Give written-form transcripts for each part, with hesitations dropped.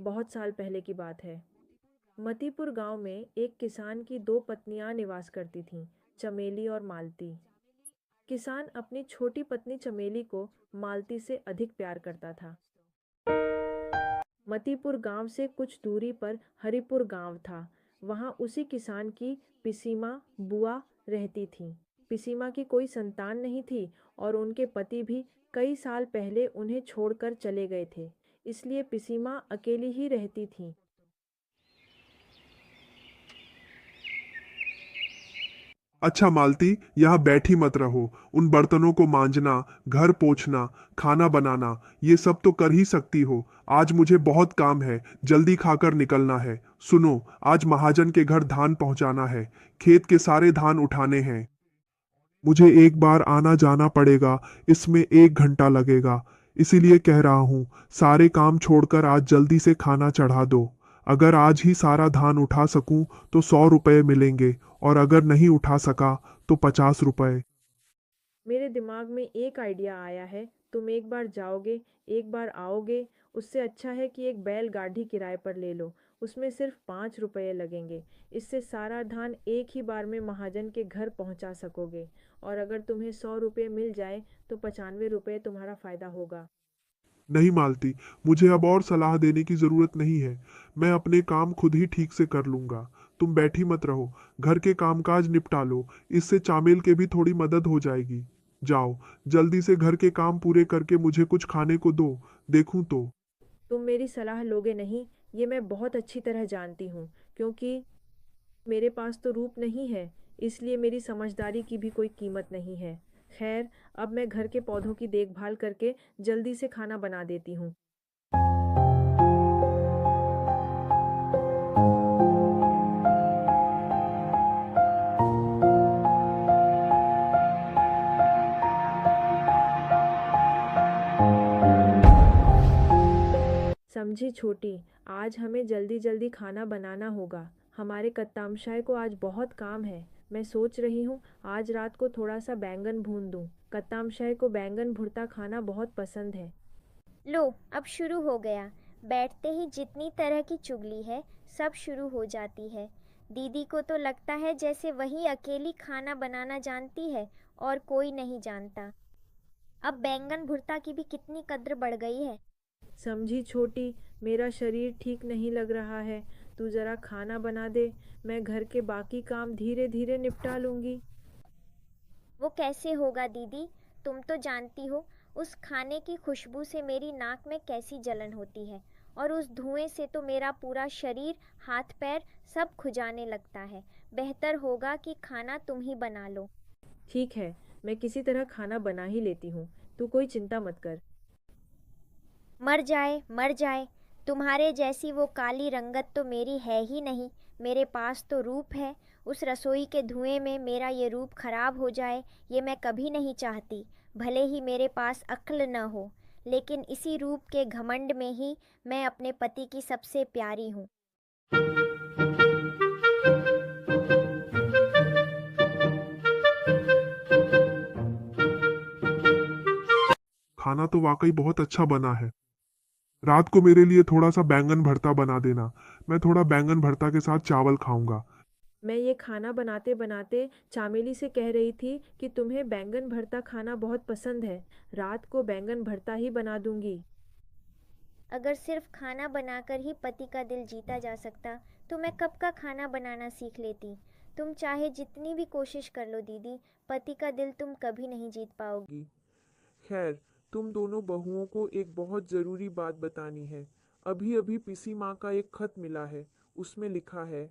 बहुत साल पहले की बात है। मतीपुर गांव में एक किसान की दो पत्नियां निवास करती थीं, चमेली और मालती। किसान अपनी छोटी पत्नी चमेली को मालती से अधिक प्यार करता था। मतीपुर गांव से कुछ दूरी पर हरिपुर गांव था। वहां उसी किसान की पिसीमा बुआ रहती थीं। पिसीमा की कोई संतान नहीं थी और उनके पति भी कई साल पहले उन्हें छोड़कर चले गए थे। इसलिए पिसीमा अकेली ही रहती थीं। अच्छा मालती, यहाँ बैठी मत रहो। उन बर्तनों को मांजना, घर पोंछना, खाना बनाना, ये सब तो कर ही सकती हो। आज मुझे बहुत काम है, जल्दी खाकर निकलना है। सुनो, आज महाजन के घर धान पहुंचाना है। खेत के सारे धान उठाने हैं। मुझे एक बार आना जाना पड़ेगा, इसमें 1 घंटा लगेगा। इसीलिए कह रहा हूँ, सारे काम छोड़कर आज जल्दी से खाना चढ़ा दो। अगर आज ही सारा धान उठा सकूं तो 100 रुपये मिलेंगे, और अगर नहीं उठा सका तो 50 रुपये। मेरे दिमाग में एक आइडिया आया है। तुम एक बार जाओगे, एक बार आओगे। उससे अच्छा है कि एक बैलगाड़ी किराए पर ले लो। उसमें सिर्फ 5 रुपये लगेंगे। इससे सारा धान एक ही बार में महाजन के घर पहुंचा सकोगे। और अगर तुम्हें 100 रुपये मिल जाए तो 95 रुपये तुम्हारा फायदा होगा। नहीं मालती, मुझे अब और सलाह देने की जरूरत नहीं है। मैं अपने काम खुद ही ठीक से कर लूंगा। तुम बैठी मत रहो, घर के कामकाज निपटा लो। इससे चामेल के भी थोड़ी मदद हो जाएगी। जाओ, जल्दी से घर के काम पूरे करके मुझे कुछ खाने को दो, देखूं तो। तुम मेरी सलाह लोगे नहीं, ये मैं बहुत अच्छी तरह जानती हूँ। क्योंकि मेरे पास तो रूप नहीं है, इसलिए मेरी समझदारी की भी कोई कीमत नहीं है। खैर, अब मैं घर के पौधों की देखभाल करके जल्दी से खाना बना देती हूँ। समझी छोटी, आज हमें जल्दी जल्दी खाना बनाना होगा। हमारे कत्तामशाय को आज बहुत काम है। मैं सोच रही हूँ आज रात को थोड़ा सा बैंगन भून दूँ। कत्तामशाय को बैंगन भुर्ता खाना बहुत पसंद है। लो, अब शुरू हो गया। बैठते ही जितनी तरह की चुगली है सब शुरू हो जाती है। दीदी को तो लगता है जैसे वही अकेली खाना बनाना जानती है और कोई नहीं जानता। अब बैंगन भुर्ता की भी कितनी कद्र बढ़ गई है। समझी छोटी, मेरा शरीर ठीक नहीं लग रहा है। तू जरा खाना बना दे, मैं घर के बाकी काम धीरे धीरे निपटा लूंगी। वो कैसे होगा दीदी? तुम तो जानती हो उस खाने की खुशबू से मेरी नाक में कैसी जलन होती है, और उस धुएं से तो मेरा पूरा शरीर, हाथ पैर सब खुजाने लगता है। बेहतर होगा कि खाना तुम ही बना लो। ठीक है, मैं किसी तरह खाना बना ही लेती हूँ। तू कोई चिंता मत कर। मर जाए मर जाए, तुम्हारे जैसी वो काली रंगत तो मेरी है ही नहीं। मेरे पास तो रूप है। उस रसोई के धुएं में मेरा ये रूप खराब हो जाए, ये मैं कभी नहीं चाहती। भले ही मेरे पास अक्ल न हो, लेकिन इसी रूप के घमंड में ही मैं अपने पति की सबसे प्यारी हूँ। खाना तो वाकई बहुत अच्छा बना है। रात को मेरे लिए थोड़ा सा बैंगन भरता बना देना। मैं थोड़ा बैंगन भरता के साथ चावल खाऊंगा। मैं ये खाना बनाते बनाते चामेली से कह रही थी कि तुम्हें बैंगन भरता खाना बहुत पसंद है। रात को बैंगन भरता ही बना दूंगी। अगर सिर्फ खाना बनाकर ही पति का दिल जीता जा सकता तो मैं कब का खाना बनाना सीख लेती। तुम चाहे जितनी भी कोशिश कर लो दीदी, पति का दिल तुम कभी नहीं जीत पाओगी। खैर, तुम दोनों बहुओं को एक बहुत जरूरी बात बतानी है। अभी अभी पिसी माँ का एक खत मिला है। उसमें लिखा है,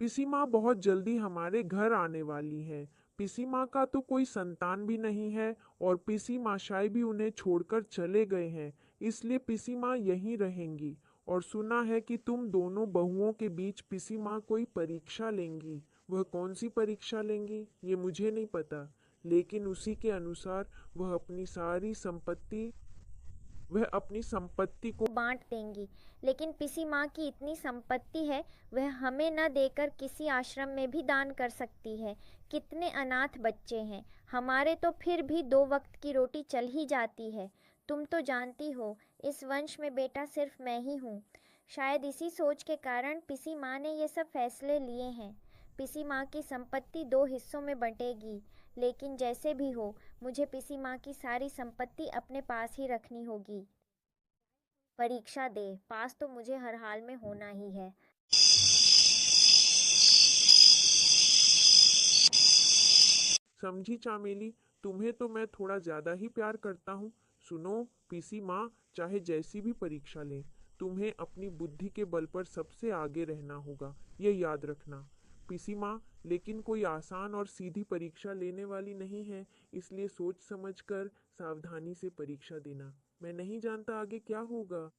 पिसी माँ बहुत जल्दी हमारे घर आने वाली हैं। पिसी माँ का तो कोई संतान भी नहीं है और पिसी माशाई भी उन्हें छोड़कर चले गए हैं। इसलिए पिसी माँ यहीं रहेंगी। और सुना है कि तुम दोनों बहुओं के बीच पिसी माँ कोई परीक्षा लेंगी। वह कौन सी परीक्षा लेंगी ये मुझे नहीं पता, लेकिन उसी के अनुसार वह अपनी संपत्ति को बांट देंगी। लेकिन पिसी माँ की इतनी संपत्ति है, वह हमें न देकर किसी आश्रम में भी दान कर सकती है। कितने अनाथ बच्चे हैं। हमारे तो फिर भी 2 वक्त की रोटी चल ही जाती है। तुम तो जानती हो इस वंश में बेटा सिर्फ मैं ही हूँ। शायद इसी सोच के कारण पिसी माँ ने ये सब फैसले लिए हैं। पिसी माँ की संपत्ति 2 हिस्सों में बंटेगी, लेकिन जैसे भी हो मुझे पिसी माँ की सारी संपत्ति अपने पास ही रखनी होगी। परीक्षा दे, पास तो मुझे हर हाल में होना ही है। समझी चामेली, तुम्हें तो मैं थोड़ा ज्यादा ही प्यार करता हूँ। सुनो पीसी माँ, चाहे जैसी भी परीक्षा ले, तुम्हें अपनी बुद्धि के बल पर सबसे आगे रहना होगा, ये याद रखना। पीसी माँ, लेकिन कोई आसान और सीधी परीक्षा लेने वाली नहीं है, इसलिए सोच समझकर सावधानी से परीक्षा देना। मैं नहीं जानता आगे क्या होगा।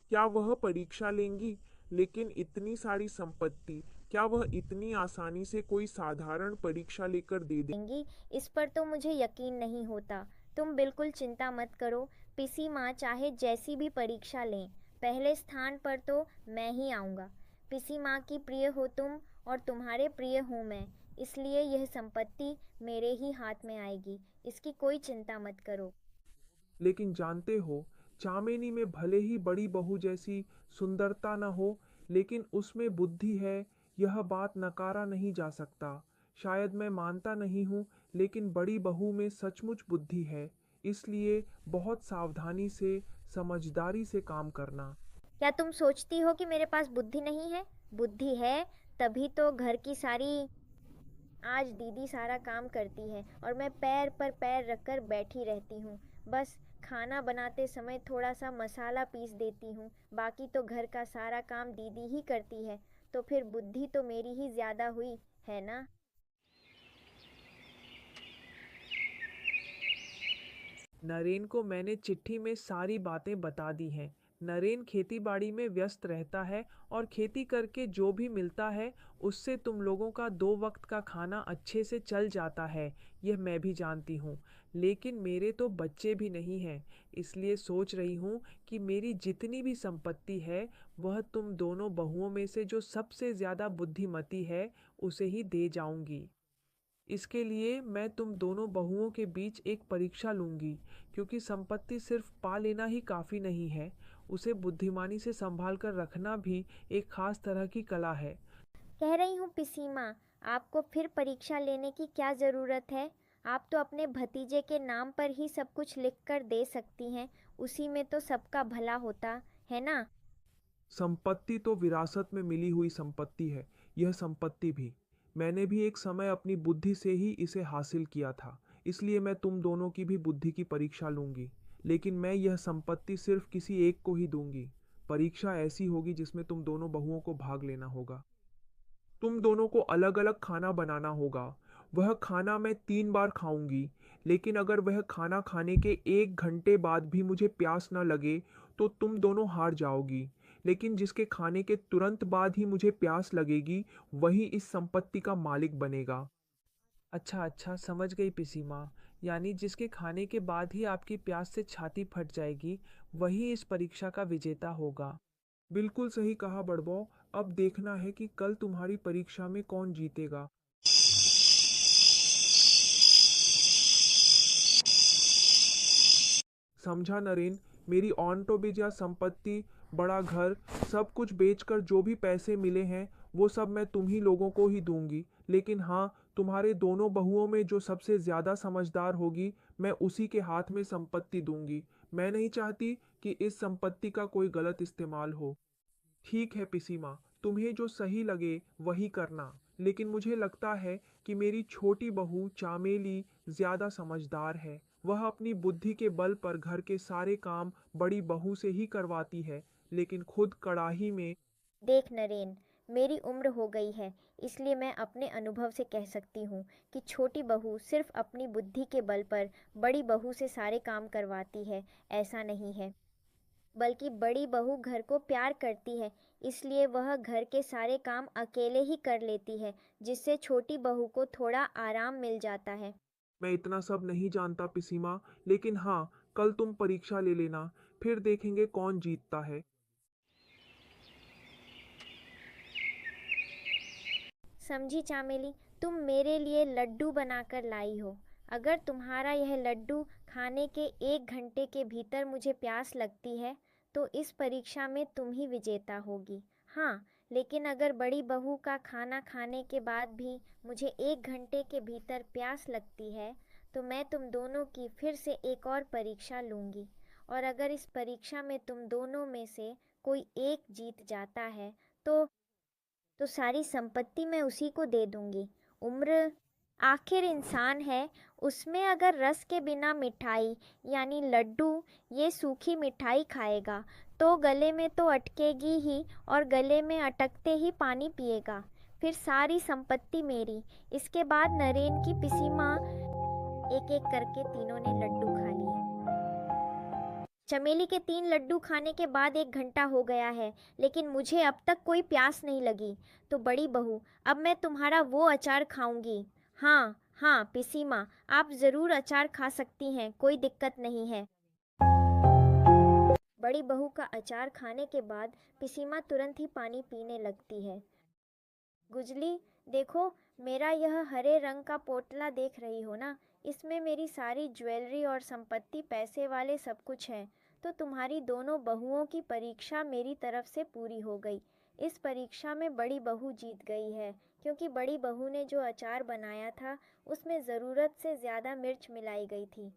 क्या वह परीक्षा लेंगी, लेकिन इतनी सारी संपत्ति, क्या वह इतनी आसानी से कोई साधारण परीक्षा लेकर दे देंगी, इस पर तो मुझे यकीन नहीं होता। तुम बिल्कुल चिंता मत करो। पिसी माँ चाहे जैसी भी परीक्षा लें, पहले स्थान पर तो मैं ही आऊँगा। पिसी माँ की प्रिय हो तुम और तुम्हारे प्रिय हूँ मैं, इसलिए यह संपत्ति मेरे ही हाथ में आएगी। इसकी कोई चिंता मत करो। लेकिन जानते हो, चामेनी में भले ही बड़ी बहू जैसी सुंदरता न हो, लेकिन उसमें बुद्धि है, यह बात नकारा नहीं जा सकता। शायद मैं मानता नहीं हूँ, लेकिन बड़ी बहू में सचमुच बुद्धि है। इसलिए बहुत सावधानी से, समझदारी से काम करना। क्या तुम सोचती हो कि मेरे पास बुद्धि नहीं है? बुद्धि है, तभी तो घर की सारी आज दीदी सारा काम करती है और मैं पैर पर पैर रखकर बैठी रहती हूँ। बस खाना बनाते समय थोड़ा सा मसाला पीस देती हूँ, बाकी तो घर का सारा काम दीदी ही करती है। तो फिर बुद्धि तो मेरी ही ज़्यादा हुई, है ना? नरेन को मैंने चिट्ठी में सारी बातें बता दी हैं। नरेन खेतीबाड़ी में व्यस्त रहता है और खेती करके जो भी मिलता है उससे तुम लोगों का 2 वक्त का खाना अच्छे से चल जाता है, यह मैं भी जानती हूँ। लेकिन मेरे तो बच्चे भी नहीं हैं, इसलिए सोच रही हूँ कि मेरी जितनी भी संपत्ति है वह तुम दोनों बहुओं में से जो सबसे ज़्यादा बुद्धिमती है उसे ही दे जाऊंगी। इसके लिए मैं तुम दोनों बहुओं के बीच एक परीक्षा लूंगी, क्योंकि संपत्ति सिर्फ पा लेना ही काफ़ी नहीं है, उसे बुद्धिमानी से संभाल कर रखना भी एक खास तरह की कला है। कह रही हूँ पिसी माँ, आपको फिर परीक्षा लेने की क्या ज़रूरत है? आप तो अपने भतीजे के नाम पर ही सब कुछ लिख कर दे सकती हैं, उसी में तो सबका भला होता है ना? संपत्ति तो विरासत में मिली हुई संपत्ति है, यह संपत्ति भी। मैंने भी एक समय अपनी बुद्धि से ही इसे हासिल किया था, इसलिए मैं तुम दोनों की भी बुद्धि की परीक्षा लूंगी। लेकिन मैं यह संपत्ति सिर्फ किसी एक को ही दूंगी। परीक्षा ऐसी होगी जिसमें तुम दोनों बहुओं को भाग लेना होगा। तुम दोनों को अलग अलग खाना बनाना होगा। वह खाना मैं 3 बार खाऊंगी, लेकिन अगर वह खाना खाने के 1 घंटे बाद भी मुझे प्यास न लगे तो तुम दोनों हार जाओगी। लेकिन जिसके खाने के तुरंत बाद ही मुझे प्यास लगेगी वही इस संपत्ति का मालिक बनेगा। अच्छा अच्छा, समझ गई पिसी माँ। यानी जिसके खाने के बाद ही आपकी प्यास से छाती फट जाएगी वही इस परीक्षा का विजेता होगा। बिल्कुल सही कहा बड़बो। अब देखना है कि कल तुम्हारी परीक्षा में कौन जीतेगा। समझा नरेन, मेरी ऑनटोबिज या संपत्ति, बड़ा घर, सब कुछ बेचकर जो भी पैसे मिले हैं वो सब मैं तुम ही लोगों को ही दूंगी। लेकिन हाँ, तुम्हारे दोनों बहुओं में जो सबसे ज्यादा समझदार होगी मैं उसी के हाथ में संपत्ति दूंगी। मैं नहीं चाहती कि इस संपत्ति का कोई गलत इस्तेमाल हो। ठीक है पिसी माँ, तुम्हें जो सही लगे वही करना। लेकिन मुझे लगता है कि मेरी छोटी बहू चामेली ज्यादा समझदार है। वह अपनी बुद्धि के बल पर घर के सारे काम बड़ी बहू से ही करवाती है, लेकिन खुद कड़ाही में। देख नरेन, मेरी उम्र हो गई है, इसलिए मैं अपने अनुभव से कह सकती हूँ कि छोटी बहू सिर्फ अपनी बुद्धि के बल पर बड़ी बहू से सारे काम करवाती है, ऐसा नहीं है। बल्कि बड़ी बहू घर को प्यार करती है, इसलिए वह घर के सारे काम अकेले ही कर लेती है, जिससे छोटी बहू को थोड़ा आराम मिल जाता है। मैं इतना सब नहीं जानता पिसी माँ, लेकिन हाँ, कल तुम परीक्षा ले लेना, फिर देखेंगे कौन जीतता है। समझी चामेली, तुम मेरे लिए लड्डू बनाकर लाई हो। अगर तुम्हारा यह लड्डू खाने के 1 घंटे के भीतर मुझे प्यास लगती है तो इस परीक्षा में तुम ही विजेता होगी। हाँ, लेकिन अगर बड़ी बहू का खाना खाने के बाद भी मुझे 1 घंटे के भीतर प्यास लगती है तो मैं तुम दोनों की फिर से एक और परीक्षा लूँगी, और अगर इस परीक्षा में तुम दोनों में से कोई एक जीत जाता है तो सारी संपत्ति मैं उसी को दे दूँगी। उम्र आखिर इंसान है, उसमें अगर रस के बिना मिठाई यानी लड्डू ये सूखी मिठाई खाएगा तो गले में तो अटकेगी ही, और गले में अटकते ही पानी पिएगा। फिर सारी संपत्ति मेरी। इसके बाद नरेन की पिसी माँ। एक एक करके तीनों ने लड्डू खा लिए। चमेली के 3 लड्डू खाने के बाद 1 घंटा हो गया है, लेकिन मुझे अब तक कोई प्यास नहीं लगी। तो बड़ी बहू, अब मैं तुम्हारा वो अचार खाऊंगी। हाँ हाँ पिसी माँ, आप ज़रूर अचार खा सकती हैं, कोई दिक्कत नहीं है। बड़ी बहू का अचार खाने के बाद पिसी माँ तुरंत ही पानी पीने लगती है। गुजली, देखो मेरा यह हरे रंग का पोटला देख रही हो ना, इसमें मेरी सारी ज्वेलरी और संपत्ति, पैसे वाले सब कुछ है। तो तुम्हारी दोनों बहुओं की परीक्षा मेरी तरफ से पूरी हो गई। इस परीक्षा में बड़ी बहू जीत गई है, क्योंकि बड़ी बहू ने जो अचार बनाया था उसमें ज़रूरत से ज़्यादा मिर्च मिलाई गई थी,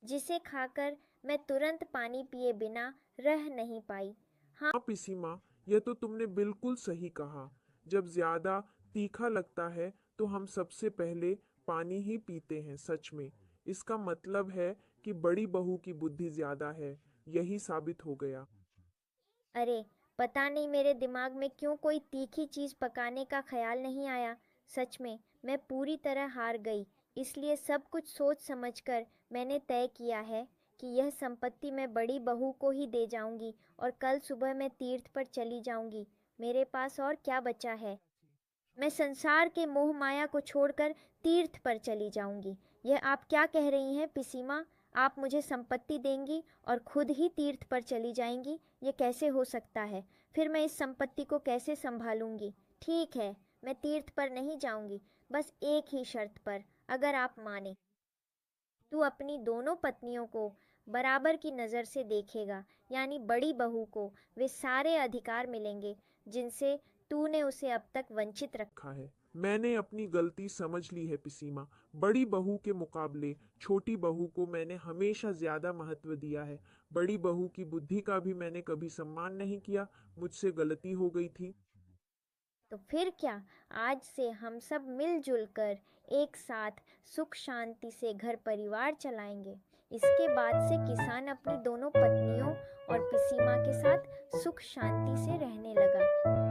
जिसे खाकर मैं तुरंत पानी पिए बिना रह नहीं पाई। हाँ हाँ पिसी माँ, यह तो तुमने बिल्कुल सही कहा। जब ज्यादा तीखा लगता है तो हम सबसे पहले पानी ही पीते हैं। सच में इसका मतलब है कि बड़ी बहू की बुद्धि ज्यादा है, यही साबित हो गया। अरे, पता नहीं मेरे दिमाग में क्यों कोई तीखी चीज़ पकाने का ख्याल नहीं आया। सच में मैं पूरी तरह हार गई। इसलिए सब कुछ सोच समझकर मैंने तय किया है कि यह संपत्ति मैं बड़ी बहू को ही दे जाऊंगी, और कल सुबह मैं तीर्थ पर चली जाऊंगी। मेरे पास और क्या बचा है? मैं संसार के मोह माया को छोड़कर तीर्थ पर चली जाऊंगी। यह आप क्या कह रही हैं पिसी माँ? आप मुझे संपत्ति देंगी और खुद ही तीर्थ पर चली जाएंगी? ये कैसे हो सकता है? फिर मैं इस संपत्ति को कैसे संभालूंगी? ठीक है, मैं तीर्थ पर नहीं जाऊंगी, बस एक ही शर्त पर, अगर आप माने। तू अपनी दोनों पत्नियों को बराबर की नज़र से देखेगा, यानी बड़ी बहू को वे सारे अधिकार मिलेंगे जिनसे तूने उसे अब तक वंचित रखा। रखा है। मैंने अपनी गलती समझ ली है पिसी माँ। बड़ी बहू के मुकाबले छोटी बहू को मैंने हमेशा ज्यादा महत्व दिया है। बड़ी बहू की बुद्धि का भी मैंने कभी सम्मान नहीं किया। मुझसे गलती हो गई थी। तो फिर क्या, आज से हम सब मिलजुल कर एक साथ सुख शांति से घर परिवार चलाएंगे। इसके बाद से किसान अपनी दोनों पत्नियों और पिसीमा के साथ सुख शांति से रहने लगा।